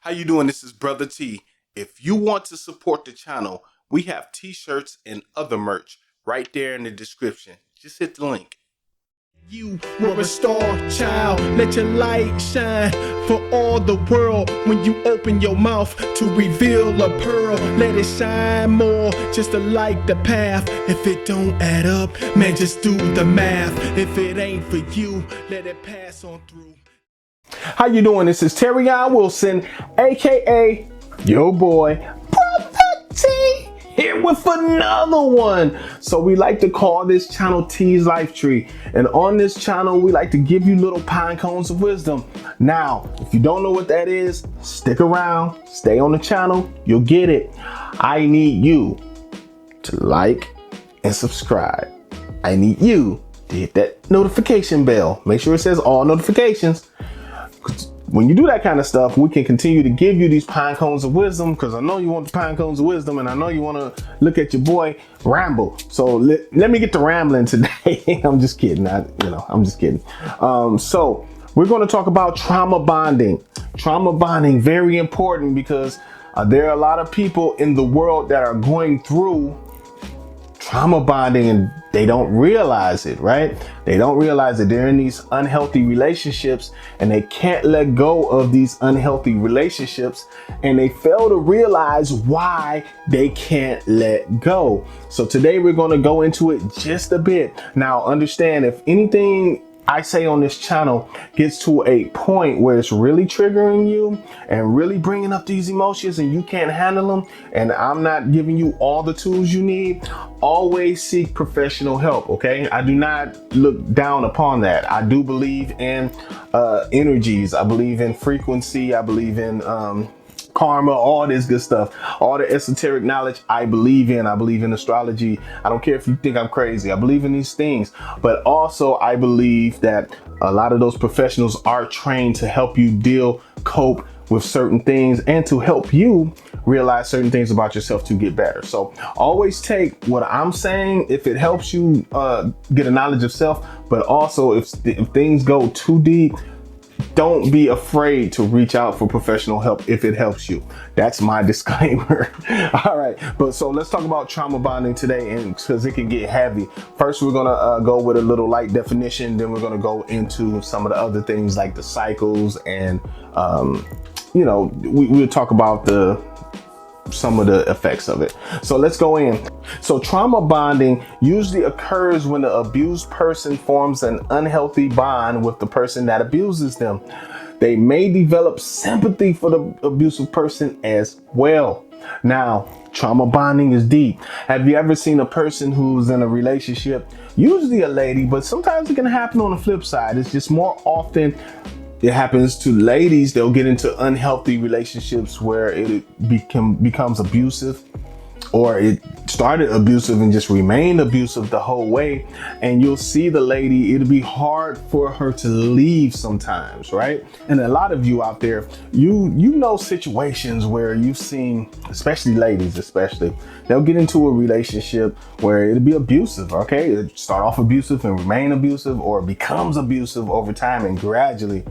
How you doing? This is Brother T. If you want to support the channel, we have t-shirts and other merch right there in the description. Just hit the link. You were a star child, let your light shine for all the world. When you open your mouth to reveal a pearl, let it shine more, just to light the path. If it don't add up, man, just do the math. If it ain't for you, let it pass on through. How you doing? This is Terrion Wilson, aka your boy Brotha T, here with another one. So we like to call this channel T's Life Tree, and on this channel we like to give you little pine cones of wisdom. Now, if you don't know what that is, stick around, stay on the channel, you'll get it. I need you to like and subscribe. I need you to hit that notification bell. Make sure it says all notifications. When you do that kind of stuff, we can continue to give you these pine cones of wisdom, because I know you want the pine cones of wisdom, and I know you want to look at your boy ramble. So let me get to rambling today. I'm just kidding. I'm just kidding. So we're going to talk about trauma bonding. Trauma bonding, very important, because there are a lot of people in the world that are going through trauma bonding and they don't realize it, right? They don't realize that they're in these unhealthy relationships and they can't let go of these unhealthy relationships, and they fail to realize why they can't let go. So today we're going to go into it just a bit. Now, understand, if anything I say on this channel gets to a point where it's really triggering you and really bringing up these emotions and you can't handle them, and I'm not giving you all the tools you need, always seek professional help, okay? I do not look down upon that. I do believe in energies. I believe in frequency. I believe in karma, all this good stuff, all the esoteric knowledge I believe in. I believe in astrology. I don't care if you think I'm crazy. I believe in these things, but also I believe that a lot of those professionals are trained to help you cope with certain things and to help you realize certain things about yourself to get better. So always take what I'm saying if it helps you get a knowledge of self, but also if things go too deep, don't be afraid to reach out for professional help if it helps you. That's my disclaimer. All right, but so let's talk about trauma bonding today, and because it can get heavy. First, we're gonna go with a little light definition. Then we're gonna go into some of the other things like the cycles, and we'll talk about some of the effects of it. So let's go in. So trauma bonding usually occurs when the abused person forms an unhealthy bond with the person that abuses them. They may develop sympathy for the abusive person as well. Now, trauma bonding is deep. Have you ever seen a person who's in a relationship, usually a lady, but sometimes it can happen on the flip side. It's just more often it happens to ladies. They'll get into unhealthy relationships where it becomes abusive, or it started abusive and just remained abusive the whole way. And you'll see the lady, it'll be hard for her to leave sometimes, right? And a lot of you out there, you know situations where you've seen, especially ladies, they'll get into a relationship where it'll be abusive, okay? It'll start off abusive and remain abusive, or becomes abusive over time and gradually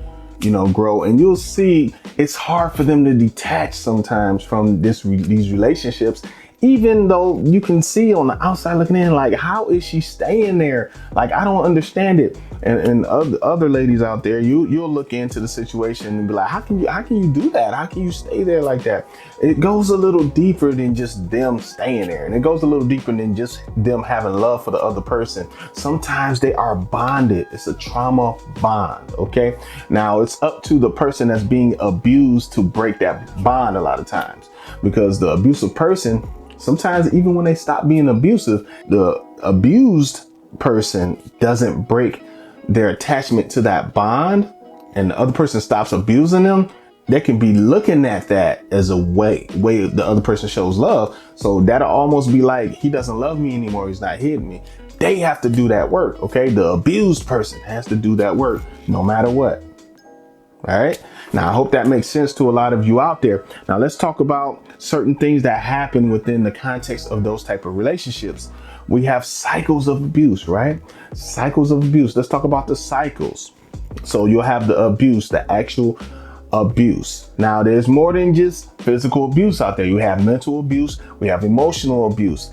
grow. And you'll see it's hard for them to detach sometimes from these relationships, even though you can see on the outside looking in, like, how is she staying there? Like, I don't understand it. And other ladies out there, you'll look into the situation and be like, how can you do that? How can you stay there like that? It goes a little deeper than just them staying there, and it goes a little deeper than just them having love for the other person. Sometimes they are bonded. It's a trauma bond, okay? Now, it's up to the person that's being abused to break that bond a lot of times, because the abusive person, sometimes even when they stop being abusive, the abused person doesn't break their attachment to that bond, and the other person stops abusing them. They can be looking at that as a way the other person shows love. So that'll almost be like, he doesn't love me anymore, he's not hitting me. They have to do that work, okay? The abused person has to do that work no matter what. All right. Now, I hope that makes sense to a lot of you out there. Now, let's talk about certain things that happen within the context of those type of relationships. We have cycles of abuse, right? Cycles of abuse. Let's talk about the cycles. So you'll have the abuse, the actual abuse. Now, there's more than just physical abuse out there. You have mental abuse, we have emotional abuse.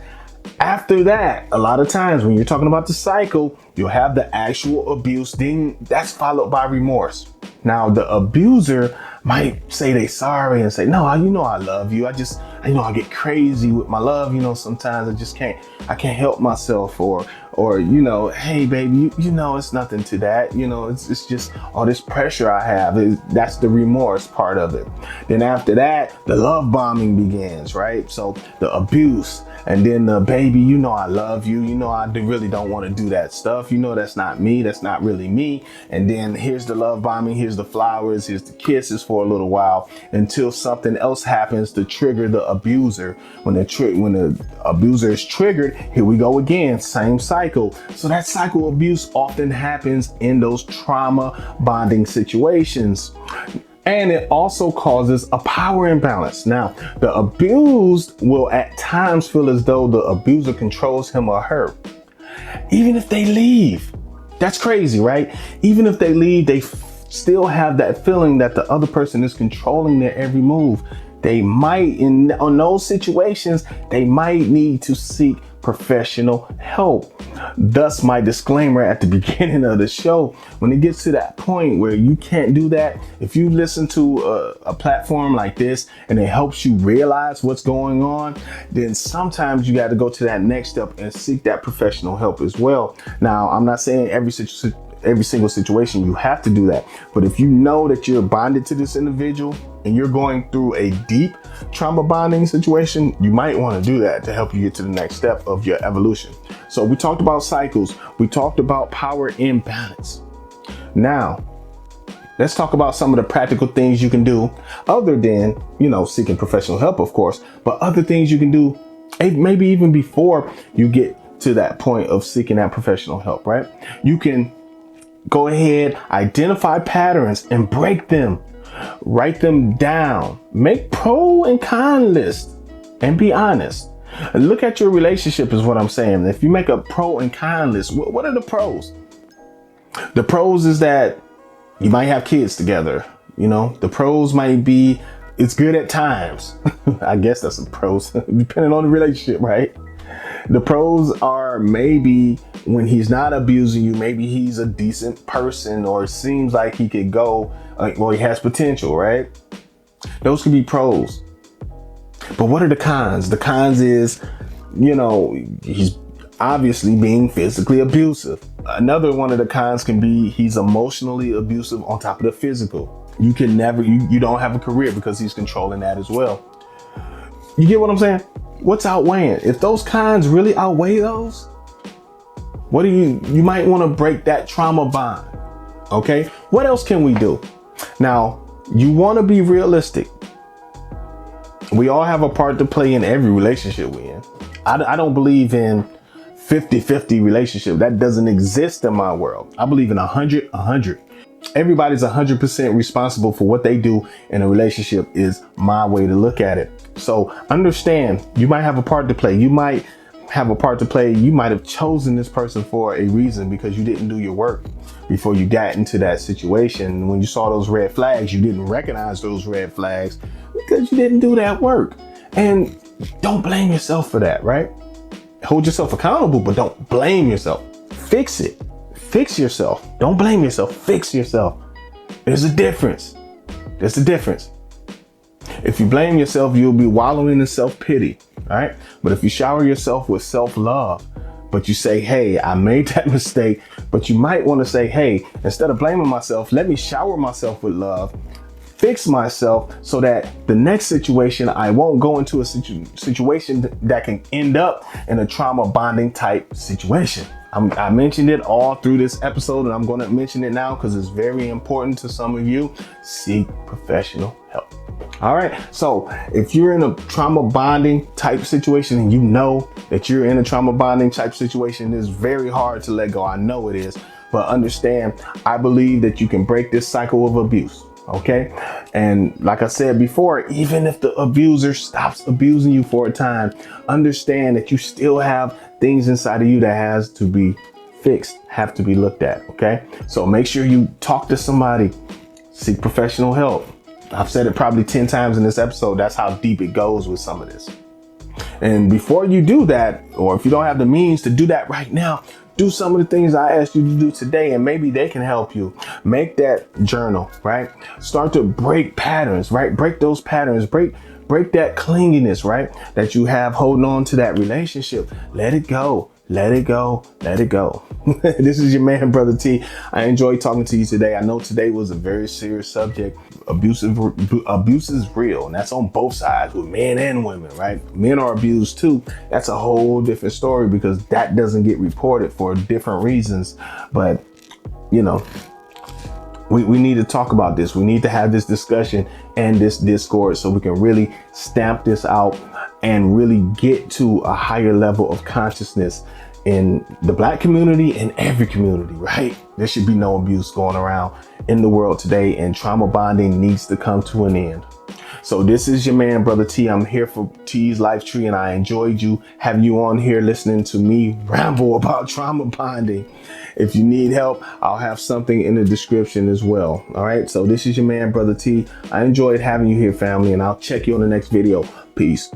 After that, a lot of times when you're talking about the cycle, you'll have the actual abuse, then that's followed by remorse. Now, the abuser might say they sorry and say, no, you know, I love you. I I get crazy with my love. You know, sometimes I can't help myself, or, you know, hey, baby, you know, it's nothing to that. You know, it's just all this pressure I have. That's the remorse part of it. Then after that, the love bombing begins, right? So the abuse, and then the baby, you know, I love you. You know, I really don't want to do that stuff. You know, that's not me. That's not really me. And then here's the love bombing. Here's the flowers. Here's the kisses for a little while until something else happens to trigger the abuser. When the abuser is triggered, here we go again. Same cycle. So that cycle of abuse often happens in those trauma bonding situations. And it also causes a power imbalance. Now, the abused will at times feel as though the abuser controls him or her, even if they leave. That's crazy, right? Even if they leave, they still have that feeling that the other person is controlling their every move. They might, on those situations, they might need to seek professional help. Thus, my disclaimer at the beginning of the show, when it gets to that point where you can't do that, if you listen to a platform like this and it helps you realize what's going on, then sometimes you got to go to that next step and seek that professional help as well. Now, I'm not saying every single situation you have to do that, but if you know that you're bonded to this individual and you're going through a deep trauma bonding situation, you might want to do that to help you get to the next step of your evolution. So we talked about cycles, we talked about power imbalance. Now, let's talk about some of the practical things you can do other than, you know, seeking professional help, of course, but other things you can do maybe even before you get to that point of seeking that professional help, right? You can go ahead, identify patterns and break them. Write them down. Make pro and con lists and be honest. Look at your relationship is what I'm saying. If you make a pro and con list, what are the pros? The pros is that you might have kids together. You know, the pros might be it's good at times. I guess that's the pros, depending on the relationship, right? The pros are maybe when he's not abusing you, maybe he's a decent person or it seems like he could go, well, he has potential, right? Those could be pros. But what are the cons? The cons is, you know, he's obviously being physically abusive. Another one of the cons can be he's emotionally abusive on top of the physical. You can never, you don't have a career because he's controlling that as well. You get what I'm saying? What's outweighing? If those cons really outweigh those, what do you might want to break that trauma bond. Okay. What else can we do? Now, you want to be realistic. We all have a part to play in every relationship we're in. I don't believe in 50-50 relationship. That doesn't exist in my world. I believe in 100-100. Everybody's 100% responsible for what they do in a relationship is my way to look at it. So understand, you might have a part to play. You might have a part to play. You might have chosen this person for a reason because you didn't do your work before you got into that situation. When you saw those red flags, you didn't recognize those red flags because you didn't do that work. And don't blame yourself for that, right? Hold yourself accountable, but don't blame yourself. Fix it. Fix yourself. Don't blame yourself. Fix yourself. There's a difference. There's a difference. If you blame yourself, you'll be wallowing in self-pity, all right? But if you shower yourself with self-love, but you say, hey, I made that mistake, but you might want to say, hey, instead of blaming myself, let me shower myself with love, fix myself so that the next situation, I won't go into a situation that can end up in a trauma bonding type situation. I mentioned it all through this episode, and I'm going to mention it now because it's very important to some of you. Seek professional help. All right. So if you're in a trauma bonding type situation and you know that you're in a trauma bonding type situation, it's very hard to let go. I know it is, but understand, I believe that you can break this cycle of abuse. Okay. And like I said before, even if the abuser stops abusing you for a time, understand that you still have things inside of you that has to be fixed, have to be looked at. Okay. So make sure you talk to somebody, seek professional help. I've said it probably 10 times in this episode. That's how deep it goes with some of this. And before you do that, or if you don't have the means to do that right now, do some of the things I asked you to do today, and maybe they can help you. Make that journal, right? Start to break patterns, right? Break those patterns, break that clinginess, right? That you have holding on to that relationship. Let it go. Let it go. Let it go. This is your man, Brother T. I enjoyed talking to you today. I know today was a very serious subject. Abuse is real, and that's on both sides with men and women, right? Men are abused too. That's a whole different story because that doesn't get reported for different reasons. But, you know, we need to talk about this. We need to have this discussion and this discourse so we can really stamp this out and really get to a higher level of consciousness in the Black community and every community, right? There should be no abuse going around in the world today, and trauma bonding needs to come to an end. So this is your man, Brother T. I'm here for T's Life Tree, and I enjoyed having you on here listening to me ramble about trauma bonding. If you need help, I'll have something in the description as well. All right. So this is your man, Brother T. I enjoyed having you here, family, and I'll check you on the next video. Peace.